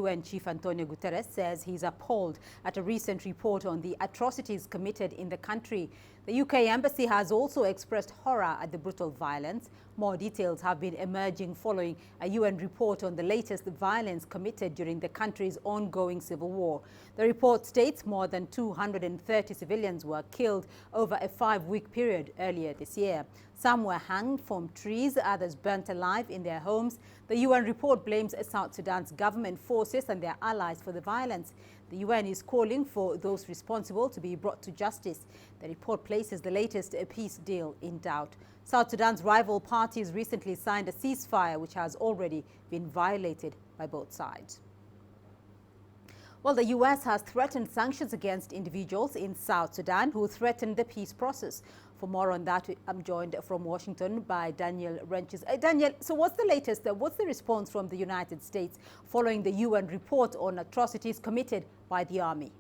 UN Chief Antonio Guterres says he's appalled at a recent report on the atrocities committed in the country. The UK embassy has also expressed horror at the brutal violence. More details have been emerging following a UN report on the latest violence committed during the country's ongoing civil war. The report states more than 230 civilians were killed over a 5-week period earlier this year. Some were hanged from trees, others burnt alive in their homes. The UN report blames South Sudan's government forces and their allies for the violence. The UN is calling for those responsible to be brought to justice. The report places the latest peace deal in doubt. South Sudan's rival parties recently signed a ceasefire which has already been violated by both sides. Well, the U.S. has threatened sanctions against individuals in South Sudan who threaten the peace process. For more on that, I'm joined from Washington by Daniel Renches. Daniel, so what's the latest? What's the response from the United States following the UN report on atrocities committed by the army?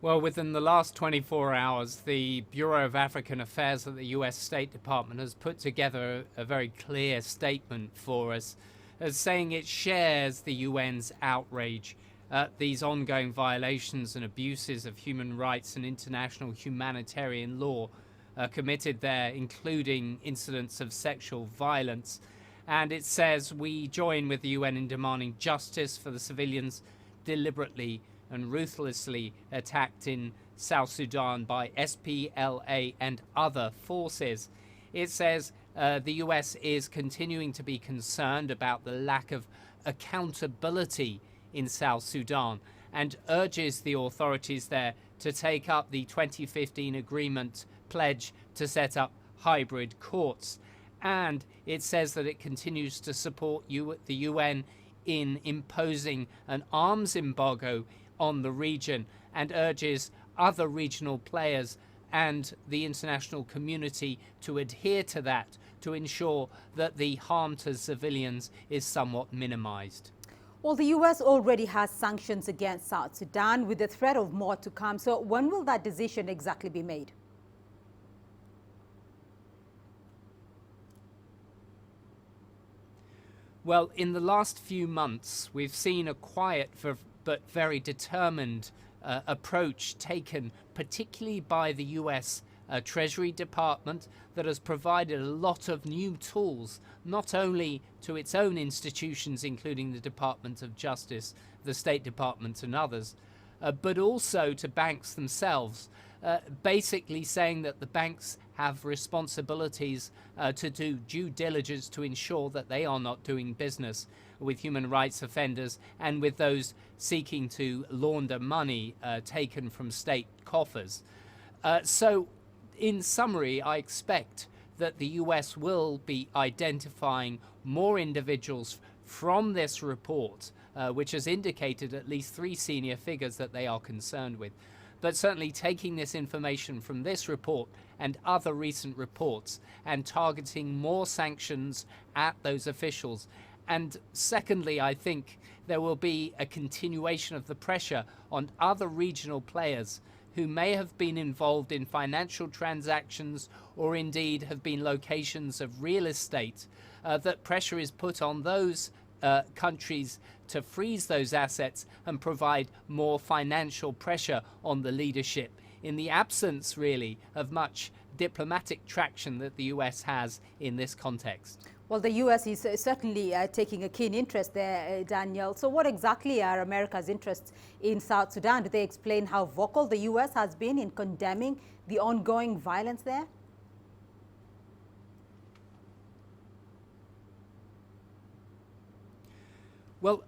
Well, within the last 24 hours, the Bureau of African Affairs at the U.S. State Department has put together a very clear statement for us, as saying it shares the UN's outrage at these ongoing violations and abuses of human rights and international humanitarian law committed there, including incidents of sexual violence. And it says we join with the UN in demanding justice for the civilians deliberately and ruthlessly attacked in South Sudan by SPLA and other forces. It says the US is continuing to be concerned about the lack of accountability in South Sudan and urges the authorities there to take up the 2015 agreement pledge to set up hybrid courts. And it says that it continues to support the UN in imposing an arms embargo on the region and urges other regional players and the international community to adhere to that to ensure that the harm to civilians is somewhat minimized. Well, the U.S. already has sanctions against South Sudan with the threat of more to come. So when will that decision exactly be made? Well, in the last few months, we've seen a quiet but very determined approach taken, particularly by the U.S. Treasury Department, that has provided a lot of new tools, not only to its own institutions, including the Department of Justice, the State Department and others, but also to banks themselves, basically saying that the banks have responsibilities to do due diligence to ensure that they are not doing business with human rights offenders and with those seeking to launder money taken from state coffers. So in summary, I expect that the US will be identifying more individuals from this report, which has indicated at least 3 senior figures that they are concerned with. But certainly taking this information from this report and other recent reports and targeting more sanctions at those officials. And secondly, I think there will be a continuation of the pressure on other regional players who may have been involved in financial transactions or indeed have been locations of real estate, that pressure is put on those countries to freeze those assets and provide more financial pressure on the leadership in the absence really of much diplomatic traction that the US has in this context. Well, the U.S. is certainly taking a keen interest there, Daniel. So what exactly are America's interests in South Sudan? Do they explain how vocal the U.S. has been in condemning the ongoing violence there? Well,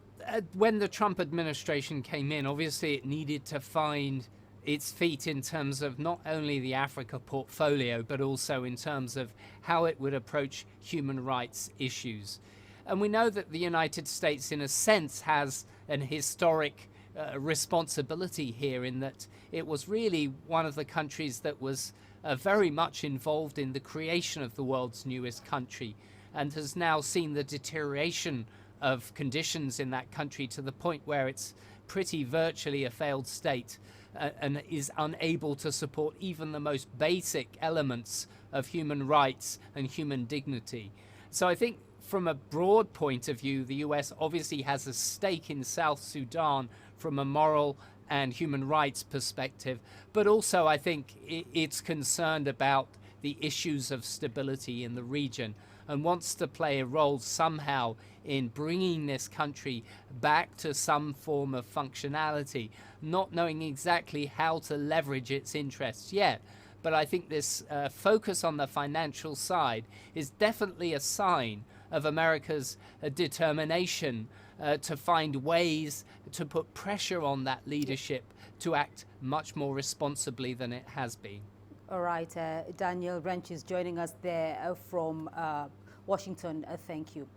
when the Trump administration came in, obviously it needed to find its feet in terms of not only the Africa portfolio, but also in terms of how it would approach human rights issues. And we know that the United States, in a sense, has an historic responsibility here in that it was really one of the countries that was very much involved in the creation of the world's newest country and has now seen the deterioration of conditions in that country to the point where it's pretty virtually a failed state. and is unable to support even the most basic elements of human rights and human dignity. So I think from a broad point of view, the US obviously has a stake in South Sudan from a moral and human rights perspective, but also I think it's concerned about the issues of stability in the region and wants to play a role somehow in bringing this country back to some form of functionality, not knowing exactly how to leverage its interests yet. But I think this focus on the financial side is definitely a sign of America's determination to find ways to put pressure on that leadership to act much more responsibly than it has been. All right, Daniel Wrench is joining us there from Washington. Thank you.